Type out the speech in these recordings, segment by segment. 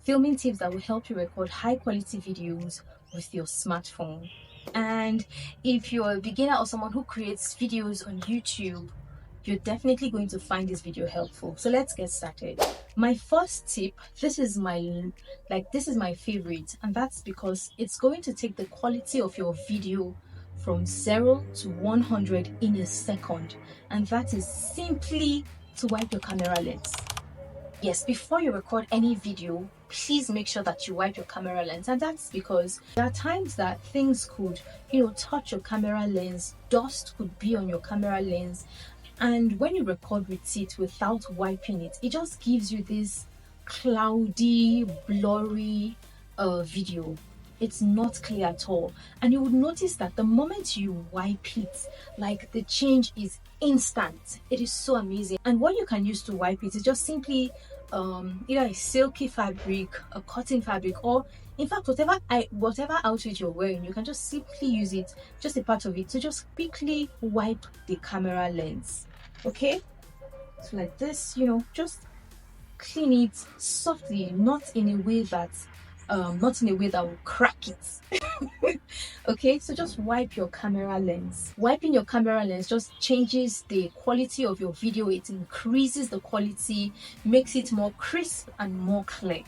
filming tips that will help you record high quality videos with your smartphone. And if you're a beginner or someone who creates videos on YouTube, you're definitely going to find this video helpful. So let's get started. My first tip, this is my favorite, and that's because it's going to take the quality of your video from 0 to 100 in a second, and that is simply to wipe your camera lens. Yes, before you record any video, please make sure that you wipe your camera lens. And that's because there are times that things could, touch your camera lens, dust could be on your camera lens. And when you record with it without wiping it, it just gives you this cloudy, blurry video. It's not clear at all, and you would notice that the moment you wipe it, like, the change is instant. It is so amazing. And what you can use to wipe it is just simply either a silky fabric, a cotton fabric, or in fact whatever outfit you're wearing. You can just simply use it, just a part of it, to just quickly wipe the camera lens. Okay, so like this, just clean it softly, not in a way that will crack it. Okay, so just wipe your camera lens. Wiping your camera lens just changes the quality of your video. It increases the quality, makes it more crisp and more clear.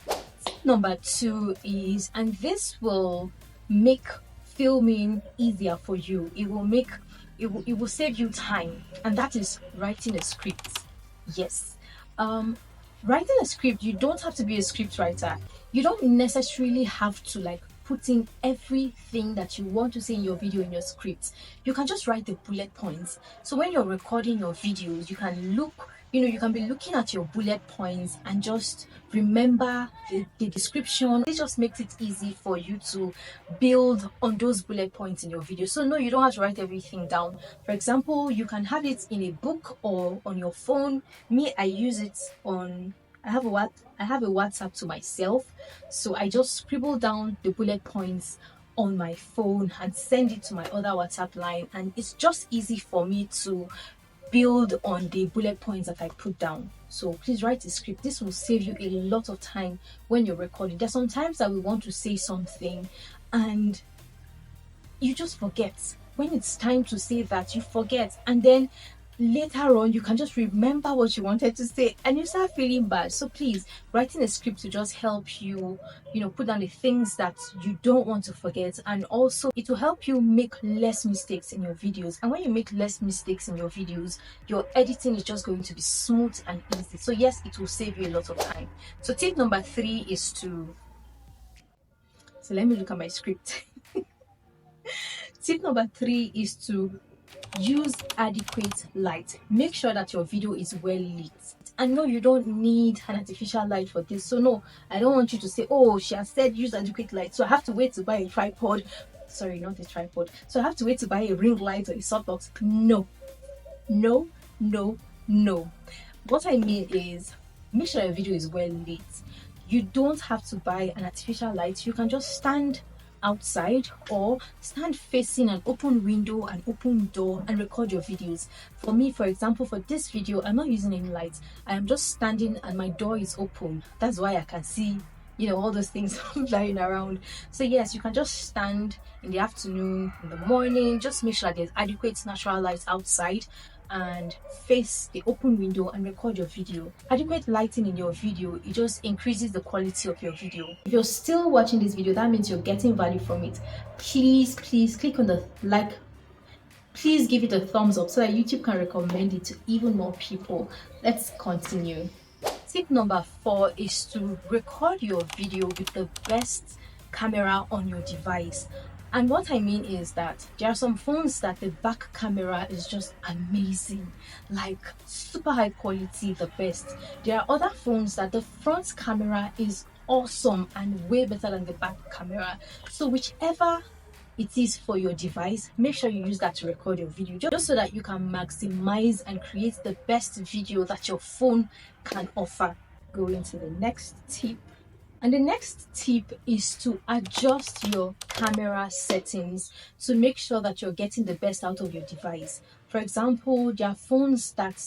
Number 2 is, and this will make filming easier for you, it will save you time, and that is writing a script. Yes, writing a script, you don't have to be a script writer. You don't necessarily have to put in everything that you want to say in your video in your script. You can just write the bullet points. So when you're recording your videos, you can be looking at your bullet points and just remember the description. It just makes it easy for you to build on those bullet points in your video. So no, you don't have to write everything down. For example, you can have it in a book or on your phone. Me, I use it on, I have a WhatsApp to myself, so I just scribble down the bullet points on my phone and send it to my other WhatsApp line, and it's just easy for me to build on the bullet points that I put down. So please write a script. This will save you a lot of time when you're recording. There's sometimes that we want to say something and you just forget. When it's time to say that, you forget, and then later on you can just remember what you wanted to say and you start feeling bad. So please, writing a script will just help you, put down the things that you don't want to forget, and also it will help you make less mistakes in your videos. And when you make less mistakes in your videos, your editing is just going to be smooth and easy. So yes, it will save you a lot of time. So tip number 3 is to, so let me look at my script. Tip number 3 is to use adequate light. Make sure that your video is well lit. And no, you don't need an artificial light for this. So no, I don't want you to say, oh, she has said use adequate light, so I have to wait to buy a tripod. Sorry, not a tripod. So I have to wait to buy a ring light or a softbox. No. What I mean is, make sure your video is well lit. You don't have to buy an artificial light. You can just stand outside or stand facing an open window, an open door, and record your videos. For me, for example, for this video, I'm not using any lights. I am just standing and my door is open. That's why I can see all those things flying around. So yes, you can just stand in the afternoon, in the morning. Just make sure that there's adequate natural light outside and face the open window and record your video. Adequate lighting in your video, it just increases the quality of your video. If you're still watching this video, that means you're getting value from it. Please click on the like. Please give it a thumbs up so that YouTube can recommend it to even more people. Let's continue. Tip number 4 is to record your video with the best camera on your device. And what I mean is that there are some phones that the back camera is just amazing, like super high quality, the best. There are other phones that the front camera is awesome and way better than the back camera. So whichever it is for your device, make sure you use that to record your video, just so that you can maximize and create the best video that your phone can offer. Going to the next tip. And the next tip is to adjust your camera settings to make sure that you're getting the best out of your device. For example, there are phones that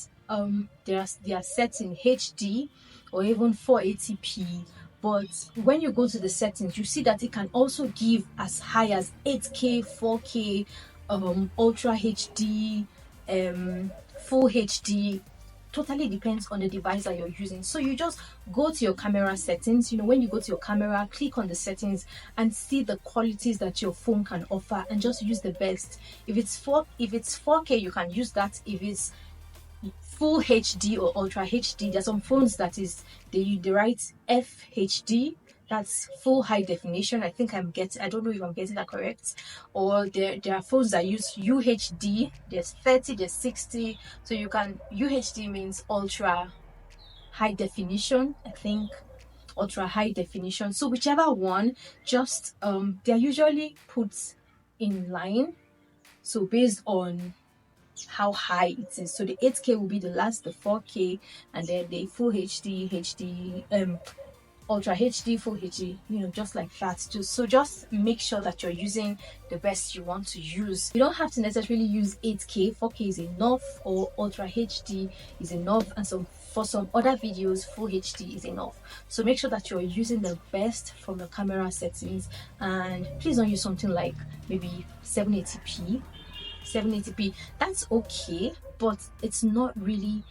they are set in HD or even 480p but when you go to the settings, you see that it can also give as high as 8K, 4K, ultra HD, full HD. Totally depends on the device that you're using. So you just go to your camera settings. When you go to your camera, click on the settings and see the qualities that your phone can offer, and just use the best. If it's 4K, you can use that. If it's full HD or ultra HD, there's some phones that is they write FHD, that's full high definition. I don't know if I'm getting that correct. Or there are phones that use UHD. There's 30, there's 60. So UHD means ultra high definition, I think. Ultra high definition. So whichever one, just they're usually put in line. So based on how high it is. So the 8K will be the last, the 4K, and then the full HD, ultra HD, full HD, just like that. Just make sure that you're using the best you want to use. You don't have to necessarily use 8K. 4K is enough, or ultra HD is enough, and for some other videos, full HD is enough. So make sure that you're using the best from the camera settings, and please don't use something like maybe 780p. That's okay, but it won't really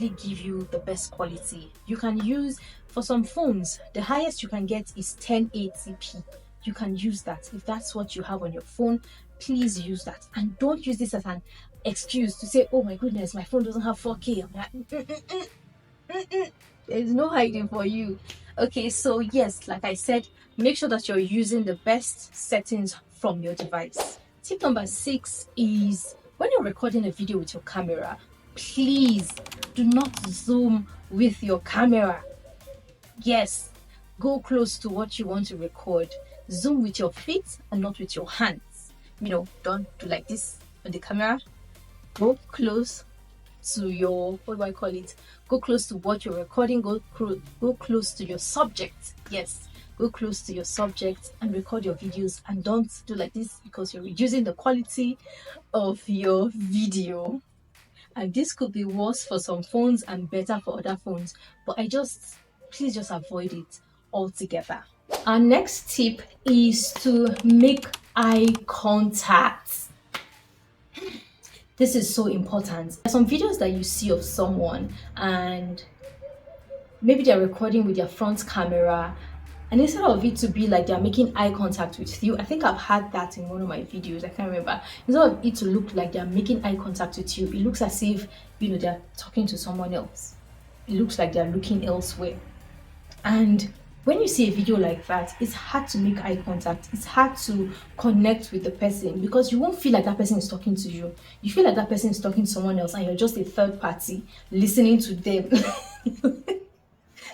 give you the best quality. You can use, for some phones, the highest you can get is 1080p. You can use that. If that's what you have on your phone, please use that, and don't use this as an excuse to say, oh my goodness, my phone doesn't have 4K. There's no hiding for you. Okay, so yes, like I said, make sure that you're using the best settings from your device. Tip number 6 is, when you're recording a video with your camera, please do not zoom with your camera. Yes, go close to what you want to record. Zoom with your feet and not with your hands. Don't do like this on the camera. Go close to your, go close to what you're recording. Go close to your subject. Yes, go close to your subject and record your videos, and don't do like this, because you're reducing the quality of your video. And this could be worse for some phones and better for other phones, but please just avoid it altogether. Our next tip is to make eye contact. This is so important. There are some videos that you see of someone, and maybe they're recording with their front camera, and instead of it to be like they're making eye contact with you, I think I've had that in one of my videos, I can't remember. Instead of it to look like they're making eye contact with you, it looks as if, they're talking to someone else. It looks like they're looking elsewhere. And when you see a video like that, it's hard to make eye contact. It's hard to connect with the person, because you won't feel like that person is talking to you. You feel like that person is talking to someone else, and you're just a third party listening to them.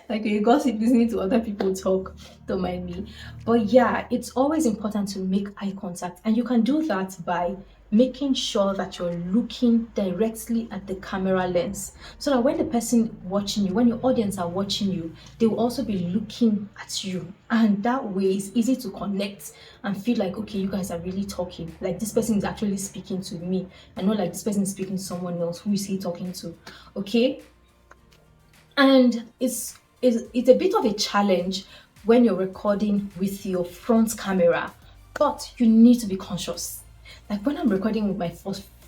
Like a gossip, listening to other people talk. Don't mind me. But yeah, it's always important to make eye contact, and you can do that by making sure that you're looking directly at the camera lens, so that when the person watching you, when your audience are watching you, they will also be looking at you, and that way it's easy to connect and feel like, okay, you guys are really talking, like this person is actually speaking to me, and not like this person is speaking to someone else. Who is he talking to? Okay. And it's a bit of a challenge when you're recording with your front camera, but you need to be conscious. Like when I'm recording with my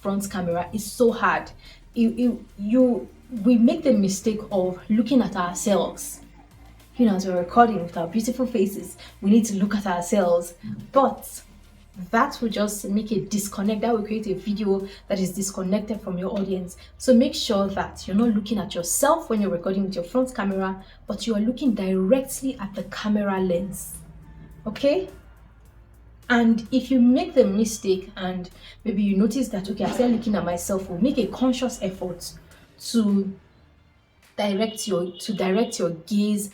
front camera, it's so hard. We make the mistake of looking at ourselves. As we're recording with our beautiful faces, we need to look at ourselves, but that will just make a disconnect. That will create a video that is disconnected from your audience. So make sure that you're not looking at yourself when you're recording with your front camera, but you are looking directly at the camera lens. Okay? And if you make the mistake and maybe you notice that, okay, I started looking at myself, we'll make a conscious effort to direct your gaze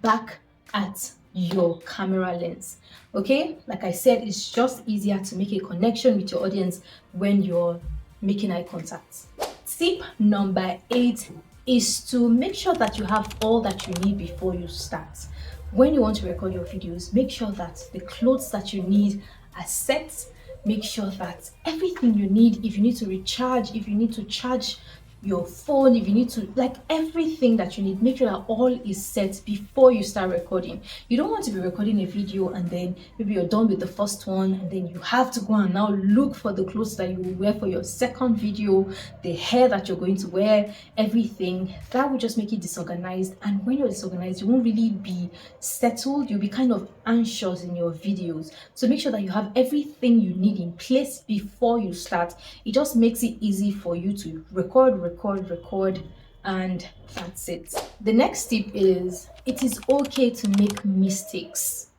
back at your camera lens. Okay, like I said, it's just easier to make a connection with your audience when you're making eye contact. Tip number 8 is to make sure that you have all that you need before you start. When you want to record your videos, make sure that the clothes that you need are set. Make sure that everything you need, if you need to recharge, if you need to charge your phone, if you need to, like everything that you need, make sure that all is set before you start recording. You don't want to be recording a video and then maybe you're done with the first one and then you have to go and now look for the clothes that you will wear for your second video, the hair that you're going to wear, everything. That will just make it disorganized, and when you're disorganized you won't really be settled. You'll be kind of anxious in your videos. So make sure that you have everything you need in place before you start. It just makes it easy for you to record, and that's it. The next tip is, it is okay to make mistakes.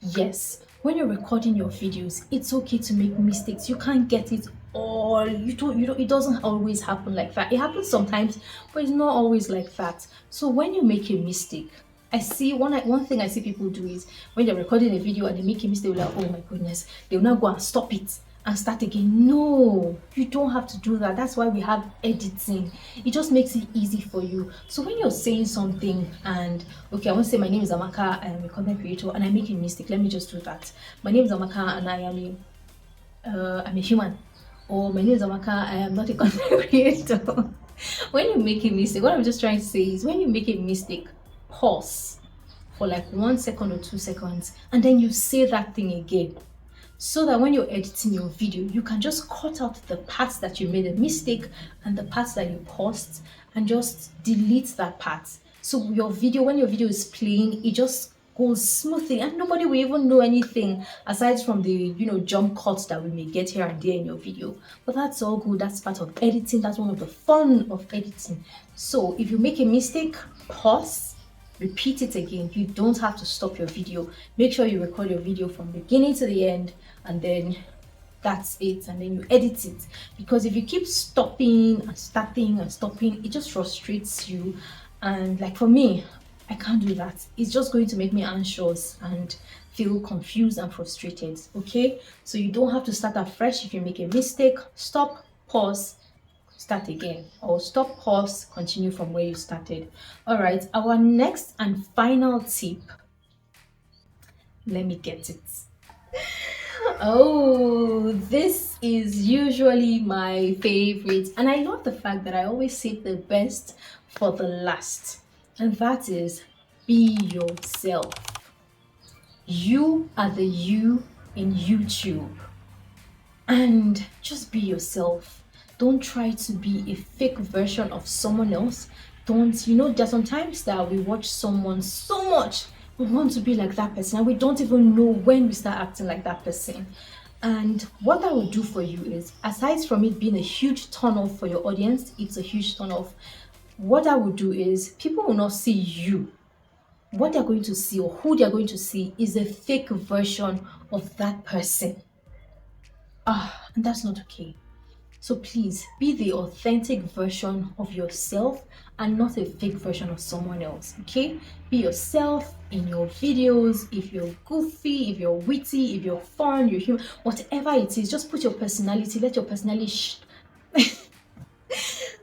Yes, when you're recording your videos, it's okay to make mistakes. You can't get it all. It doesn't always happen like that. It happens sometimes, but it's not always like that. So when you make a mistake, I see one thing I see people do is when they're recording a video and they make a mistake, they're like, oh my goodness, they'll now go and stop it and start again. No, you don't have to do that. That's why we have editing. It just makes it easy for you. So when you're saying something and, okay, I want to say my name is Amaka, I am a content creator, and I make a mistake, let me just do that. My name is Amaka and I'm a human. Or my name is Amaka, I am not a content creator. When you make a mistake, what I'm just trying to say is, when you make a mistake, pause for like 1 second or 2 seconds, and then you say that thing again, so that when you're editing your video, you can just cut out the parts that you made a mistake and the parts that you paused, and just delete that part. So your video, when your video is playing, it just goes smoothly and nobody will even know anything aside from the jump cuts that we may get here and there in your video. But that's all good. That's part of editing. That's one of the fun of editing. So if you make a mistake, pause, repeat it again. You don't have to stop your video. Make sure you record your video from beginning to the end, and then that's it, and then you edit it. Because if you keep stopping and starting and stopping, it just frustrates you. And like for me, I can't do that. It's just going to make me anxious and feel confused and frustrated. Okay, so you don't have to start afresh. If you make a mistake, stop, pause, start again, or stop, pause, continue from where you started. All right, our next and final tip, let me get it. Oh, this is usually my favorite, and I love the fact that I always save the best for the last, and that is, be yourself. You are the you in YouTube, and just be yourself. Don't try to be a fake version of someone else. Don't, there's sometimes that we watch someone so much, we want to be like that person, and we don't even know when we start acting like that person. And what that will do for you is, aside from it being a huge turn off for your audience, it's a huge turn off. What that will do is, people will not see you. What they're going to see, or who they're going to see, is a fake version of that person. And that's not okay. So please be the authentic version of yourself and not a fake version of someone else. Okay, be yourself in your videos. If you're goofy, if you're witty, if you're fun, you're human, whatever it is, just put your personality. Let your personality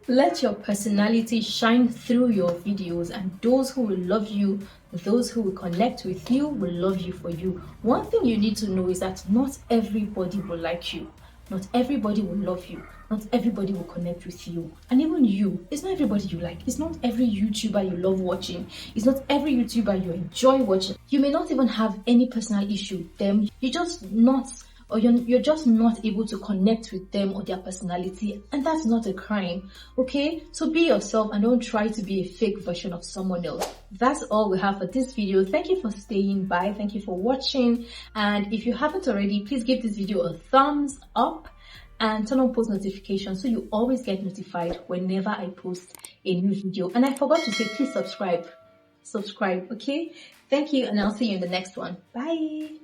let your personality shine through your videos, and those who will love you, those who will connect with you, will love you for you. One thing you need to know is that not everybody will like you. Not everybody will love you. Not everybody will connect with you. And even you, it's not everybody you like. It's not every YouTuber you love watching. It's not every YouTuber you enjoy watching. You may not even have any personal issue with them. You're just not able to connect with them or their personality, and that's not a crime. Okay, so be yourself and don't try to be a fake version of someone else. That's all we have for this video. Thank you for staying by. Thank you for watching. And if you haven't already, please give this video a thumbs up and turn on post notifications so you always get notified whenever I post a new video. And I forgot to say, please subscribe. Okay, thank you, and I'll see you in the next one. Bye.